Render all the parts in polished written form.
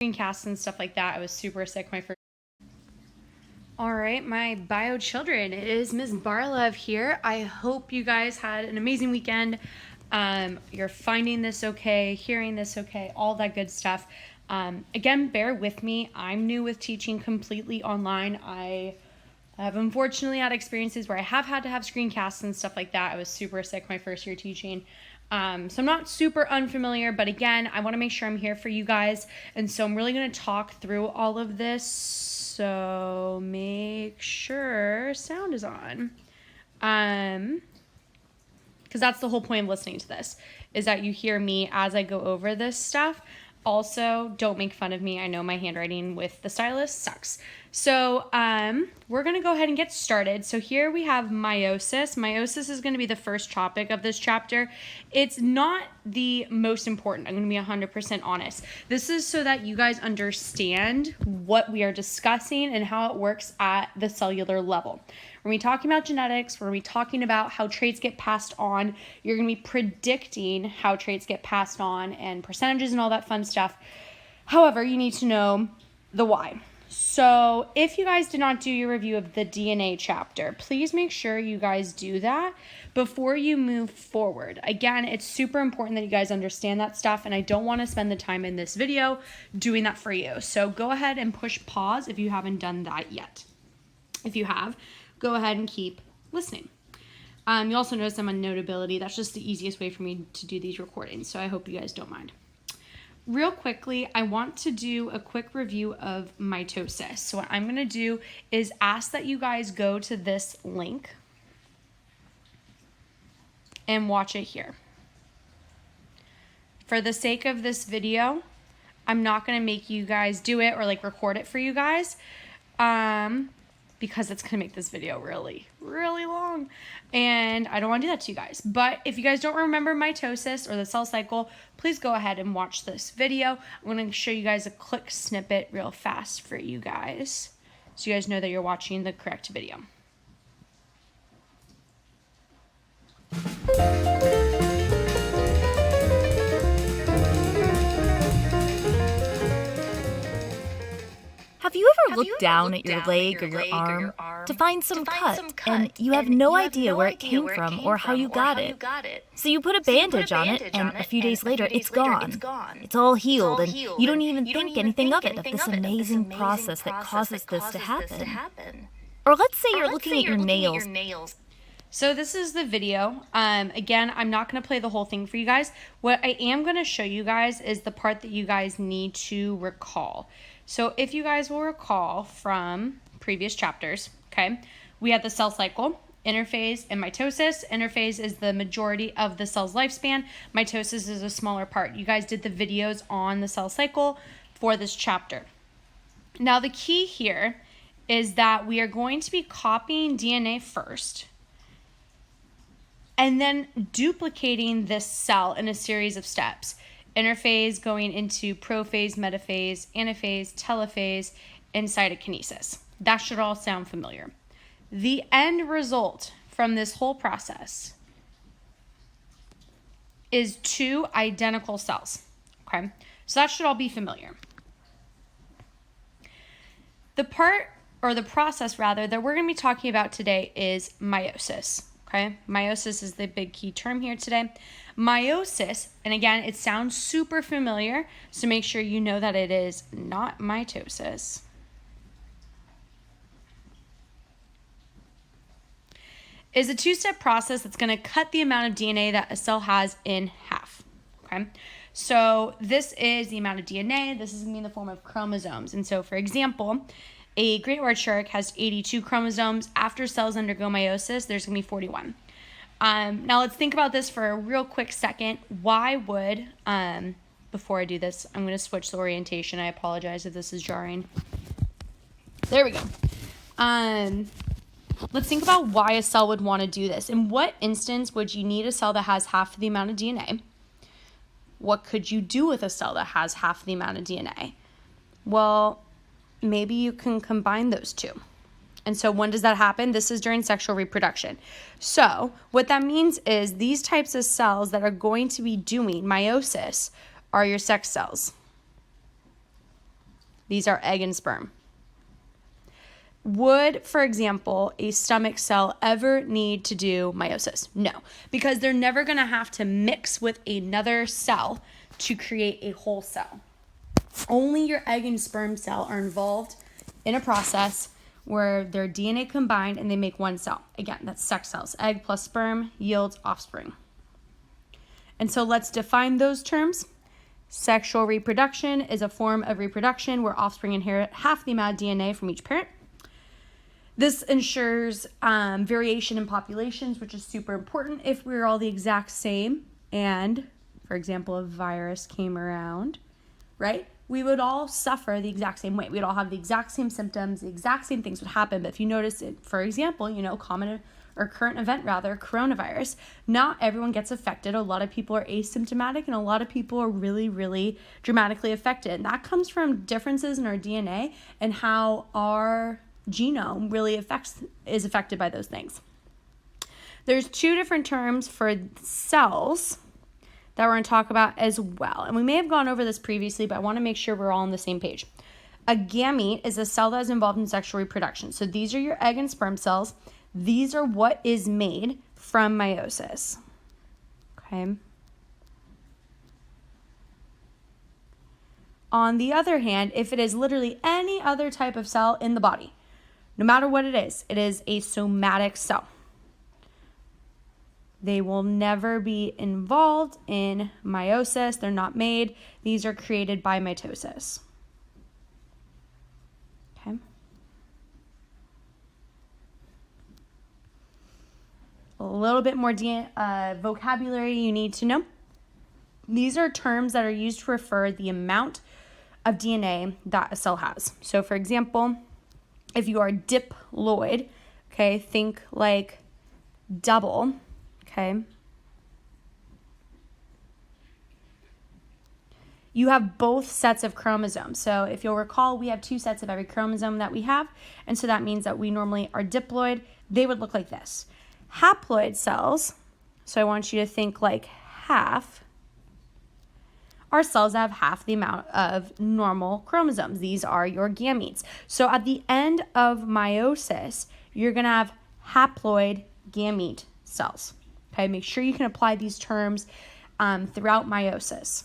screencasts and stuff like that. I was super sick my first. All right, my bio children, it is Ms. Barlev here. I hope you guys had an amazing weekend. You're finding this okay, hearing this okay, all that good stuff. Again, bear with me. I'm new with teaching completely online. I have unfortunately had experiences where I have had to have screencasts and stuff like that. I was super sick my first year teaching. So I'm not super unfamiliar, but again, I want to make sure I'm here for you guys. And so I'm really going to talk through all of this. So make sure sound is on. Because that's the whole point of listening to this, is that you hear me as I go over this stuff. Also, don't make fun of me. I know my handwriting with the stylus sucks. So we're going to go ahead and get started. So here we have meiosis. Meiosis is going to be the first topic of this chapter. It's not the most important. I'm going to be 100% honest. This is so that you guys understand what we are discussing and how it works at the cellular level. We're going to be talking about genetics. We're going to be talking about how traits get passed on. You're going to be predicting how traits get passed on and percentages and all that fun stuff. However, you need to know the why. So if you guys did not do your review of the DNA chapter, please make sure you guys do that before you move forward. Again, it's super important that you guys understand that stuff, and I don't want to spend the time in this video doing that for you. So go ahead and push pause if you haven't done that yet. If you have, go ahead and keep listening. You also notice I'm on Notability. That's just the easiest way for me to do these recordings, so I hope you guys don't mind. Real quickly, I want to do a quick review of mitosis. So what I'm going to do is ask that you guys go to this link and watch it here. For the sake of this video, I'm not going to make you guys do it or like record it for you guys. Because it's going to make this video really, really long. And I don't want to do that to you guys. But if you guys don't remember mitosis or the cell cycle, please go ahead and watch this video. I'm going to show you guys a quick snippet real fast for you guys, so you guys know that you're watching the correct video. Have you ever looked down at your leg or your arm to find some cut, and you have no idea where it came from or how you got it? So you put a bandage on it, and a few days later, it's gone. It's all healed, and you don't even think anything of it, of this amazing process that causes this to happen. Or let's say you're looking at your nails. So this is the video. Again, I'm not going to play the whole thing for you guys. What I am going to show you guys is the part that you guys need to recall. So if you guys will recall from previous chapters, okay, we had the cell cycle, interphase, and mitosis. Interphase is the majority of the cell's lifespan. Mitosis is a smaller part. You guys did the videos on the cell cycle for this chapter. Now the key here is that we are going to be copying DNA first and then duplicating this cell in a series of steps. Interphase going into prophase, metaphase, anaphase, telophase, and cytokinesis. That should all sound familiar. The end result from this whole process is two identical cells, okay? So that should all be familiar. The process that we're going to be talking about today is meiosis. Okay, meiosis is the big key term here today. Meiosis, and again, it sounds super familiar, so make sure you know that it is not mitosis. Is a two-step process that's going to cut the amount of DNA that a cell has in half. Okay, so this is the amount of DNA. This is going to be in the form of chromosomes. And so, for example, a great white shark has 82 chromosomes. After cells undergo meiosis, there's going to be 41. Now let's think about this for a real quick second. Why would, before I do this, I'm going to switch the orientation. I apologize if this is jarring. There we go. Let's think about why a cell would want to do this. In what instance would you need a cell that has half the amount of DNA? What could you do with a cell that has half the amount of DNA? Well, maybe you can combine those two. And so when does that happen? This is during sexual reproduction. So what that means is these types of cells that are going to be doing meiosis are your sex cells. These are egg and sperm. Would, for example, a stomach cell ever need to do meiosis? No, because they're never going to have to mix with another cell to create a whole cell. Only your egg and sperm cell are involved in a process where their DNA combined and they make one cell. Again, that's sex cells. Egg plus sperm yields offspring. And so let's define those terms. Sexual reproduction is a form of reproduction where offspring inherit half the amount of DNA from each parent. This ensures variation in populations, which is super important. If we're all the exact same and, for example, a virus came around, right, we would all suffer the exact same way. We'd all have the exact same symptoms, the exact same things would happen. But if you notice it, for example, current event, coronavirus, not everyone gets affected. A lot of people are asymptomatic and a lot of people are really, really dramatically affected. And that comes from differences in our DNA and how our genome really is affected by those things. There's two different terms for cells that we're going to talk about as well. And we may have gone over this previously, but I want to make sure we're all on the same page. A gamete is a cell that is involved in sexual reproduction. So these are your egg and sperm cells. These are what is made from meiosis. Okay. On the other hand, if it is literally any other type of cell in the body, no matter what it is a somatic cell. They will never be involved in meiosis. They're not made. These are created by mitosis. Okay. A little bit more vocabulary you need to know. These are terms that are used to refer the amount of DNA that a cell has. So for example, if you are diploid, okay, think like double, okay. You have both sets of chromosomes. So if you'll recall, we have two sets of every chromosome that we have. And so that means that we normally are diploid. They would look like this. Haploid cells, so I want you to think like half, are cells that have half the amount of normal chromosomes. These are your gametes. So at the end of meiosis, you're going to have haploid gamete cells. Okay, make sure you can apply these terms throughout meiosis.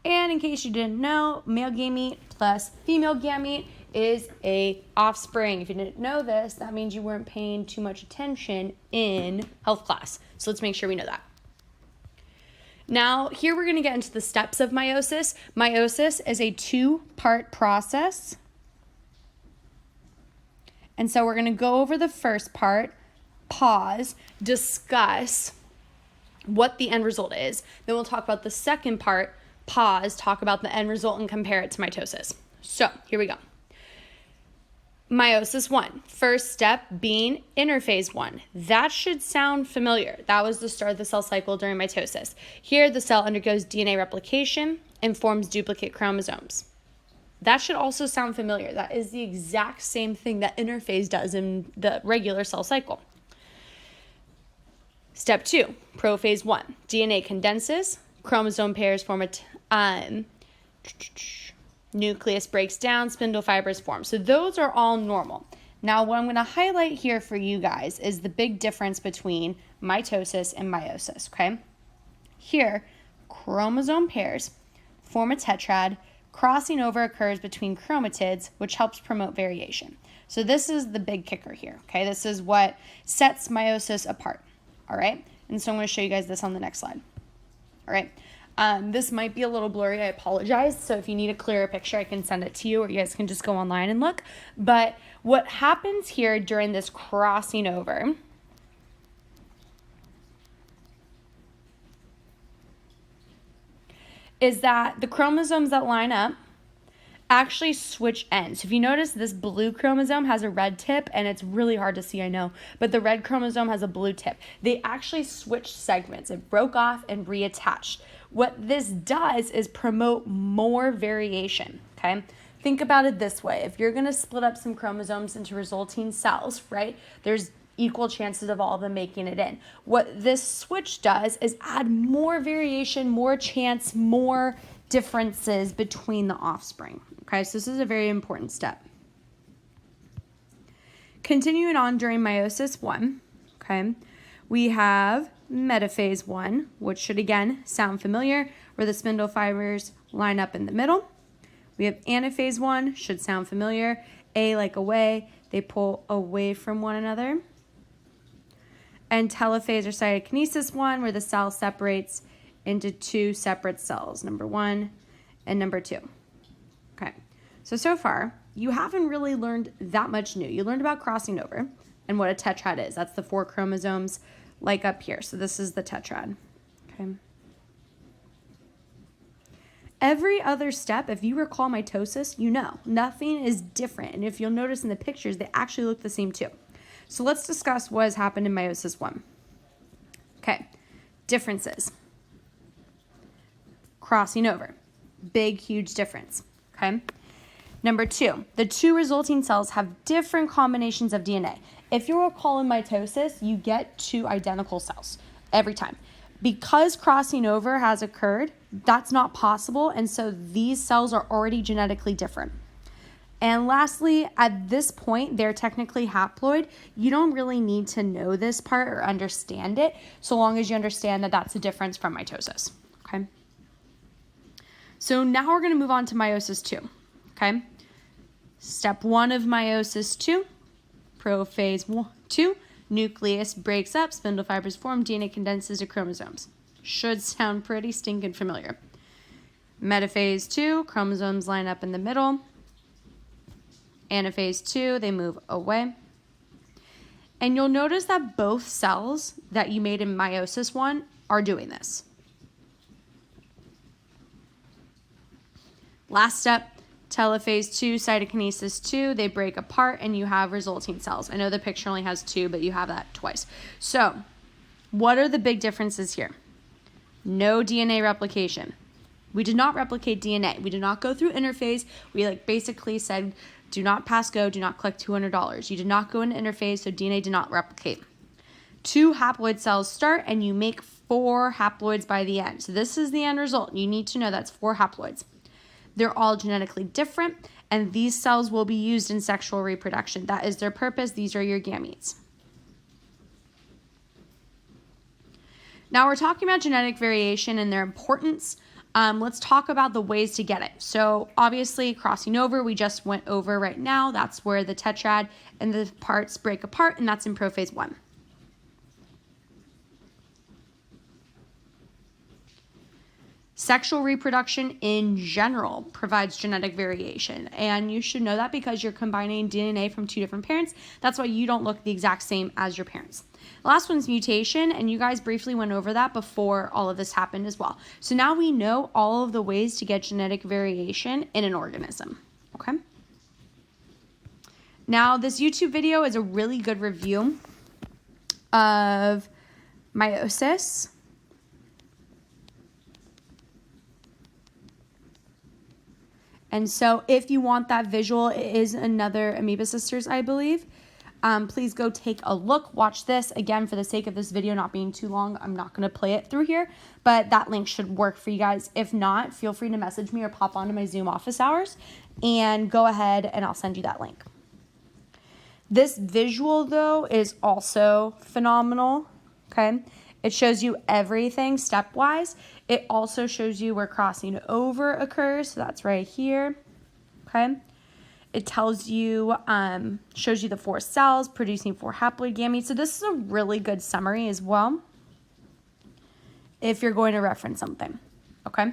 And in case you didn't know, male gamete plus female gamete is a offspring. If you didn't know this, that means you weren't paying too much attention in health class. So let's make sure we know that. Now, here we're going to get into the steps of meiosis. Meiosis is a two-part process. And so we're going to go over the first part, pause, discuss what the end result is. Then we'll talk about the second part, pause, talk about the end result, and compare it to mitosis. So, here we go. Meiosis 1, first step being interphase 1. That should sound familiar. That was the start of the cell cycle during mitosis. Here, the cell undergoes DNA replication and forms duplicate chromosomes. That should also sound familiar. That is the exact same thing that interphase does in the regular cell cycle. Step 2, prophase 1. DNA condenses, chromosome pairs form a nucleus breaks down, spindle fibers form. So those are all normal. Now, what I'm going to highlight here for you guys is the big difference between mitosis and meiosis, okay? Here, chromosome pairs form a tetrad. Crossing over occurs between chromatids, which helps promote variation. So this is the big kicker here, okay? This is what sets meiosis apart, all right? And so I'm going to show you guys this on the next slide, all right? This might be a little blurry. I apologize. So if you need a clearer picture, I can send it to you, or you guys can just go online and look. But what happens here during this crossing over is that the chromosomes that line up actually switch ends. If you notice, this blue chromosome has a red tip, and it's really hard to see, I know, but the red chromosome has a blue tip. They actually switched segments. It broke off and reattached. What this does is promote more variation, okay? Think about it this way. If you're going to split up some chromosomes into resulting cells, right, there's equal chances of all of them making it in. What this switch does is add more variation, more chance, more differences between the offspring. Okay, so this is a very important step. Continuing on during meiosis 1, okay, we have metaphase 1, which should again sound familiar, where the spindle fibers line up in the middle. We have anaphase 1, should sound familiar. A like away, they pull away from one another. And telophase or cytokinesis 1, where the cell separates into two separate cells, number 1 and number 2. Okay, so far, you haven't really learned that much new. You learned about crossing over and what a tetrad is. That's the 4 chromosomes like up here. So this is the tetrad. Okay. Every other step, if you recall mitosis, you know nothing is different. And if you'll notice in the pictures, they actually look the same too. So let's discuss what has happened in meiosis 1. Okay, differences. Crossing over. Big, huge difference. Okay. Number 2, the 2 resulting cells have different combinations of DNA. If you recall in mitosis, you get 2 identical cells every time. Because crossing over has occurred, that's not possible, and so these cells are already genetically different. And lastly, at this point, they're technically haploid. You don't really need to know this part or understand it, so long as you understand that that's a difference from mitosis. Okay. So now we're going to move on to meiosis 2. Okay. Step 1 of meiosis 2, prophase 2, nucleus breaks up, spindle fibers form, DNA condenses to chromosomes. Should sound pretty stinking familiar. Metaphase 2, chromosomes line up in the middle. Anaphase 2, they move away. And you'll notice that both cells that you made in meiosis 1 are doing this. Last step. Telophase 2, cytokinesis 2, they break apart and you have resulting cells. I know the picture only has 2, but you have that twice. So, what are the big differences here? No DNA replication. We did not replicate DNA. We did not go through interphase. We basically said, do not pass go, do not collect $200. You did not go into interphase, so DNA did not replicate. 2 haploid cells start and you make 4 haploids by the end. So this is the end result. You need to know that's 4 haploids. They're all genetically different, and these cells will be used in sexual reproduction. That is their purpose. These are your gametes. Now we're talking about genetic variation and their importance. Let's talk about the ways to get it. So obviously crossing over, we just went over right now. That's where the tetrad and the parts break apart, and that's in prophase 1. Sexual reproduction in general provides genetic variation, and you should know that because you're combining DNA from 2 different parents. That's why you don't look the exact same as your parents. The last one's mutation, and you guys briefly went over that before all of this happened as well. So now we know all of the ways to get genetic variation in an organism, okay? Now, this YouTube video is a really good review of meiosis. And so if you want that visual, it is another Amoeba Sisters, I believe. Please go take a look. Watch this. Again, for the sake of this video not being too long, I'm not going to play it through here. But that link should work for you guys. If not, feel free to message me or pop onto my Zoom office hours. And go ahead and I'll send you that link. This visual, though, is also phenomenal. Okay. It shows you everything stepwise. It also shows you where crossing over occurs. So that's right here. Okay. It tells you, shows you the 4 cells producing 4 haploid gametes. So this is a really good summary as well, if you're going to reference something. Okay.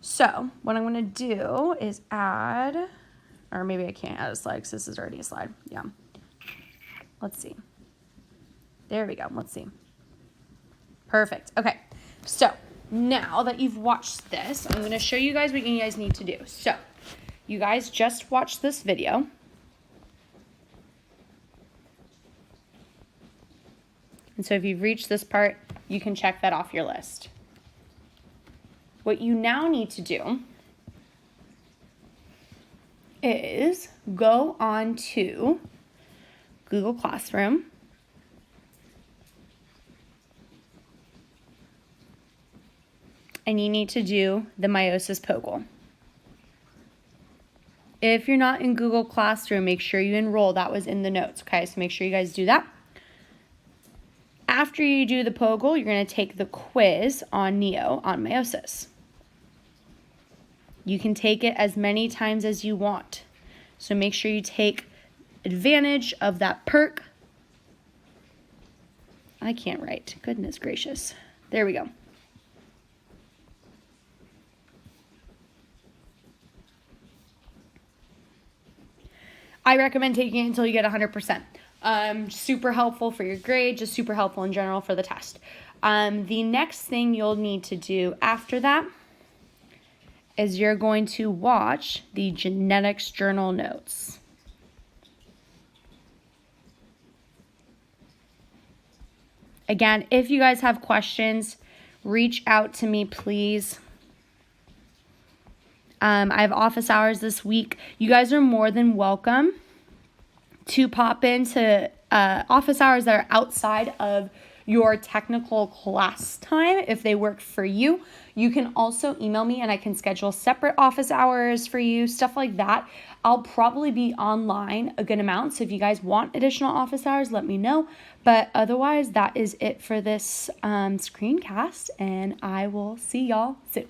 So what I'm going to do is add, or maybe I can't add a slide because this is already a slide. Yeah. Let's see. There we go. Let's see. Perfect. Okay, so now that you've watched this, I'm going to show you guys what you guys need to do. So, you guys just watched this video. And so if you've reached this part, you can check that off your list. What you now need to do is go on to Google Classroom. and you need to do the meiosis POGL. If you're not in Google Classroom, make sure you enroll. That was in the notes, okay? So make sure you guys do that. After you do the POGL, you're going to take the quiz on Neo on meiosis. You can take it as many times as you want. So make sure you take advantage of that perk. I can't write. Goodness gracious. There we go. I recommend taking it until you get 100%. Super helpful for your grade, just super helpful in general for the test. The next thing you'll need to do after that is you're going to watch the genetics journal notes. Again, if you guys have questions, reach out to me, please. I have office hours this week. You guys are more than welcome to pop into office hours that are outside of your technical class time if they work for you. You can also email me and I can schedule separate office hours for you, stuff like that. I'll probably be online a good amount, so if you guys want additional office hours, let me know. But otherwise, that is it for this screencast, and I will see y'all soon.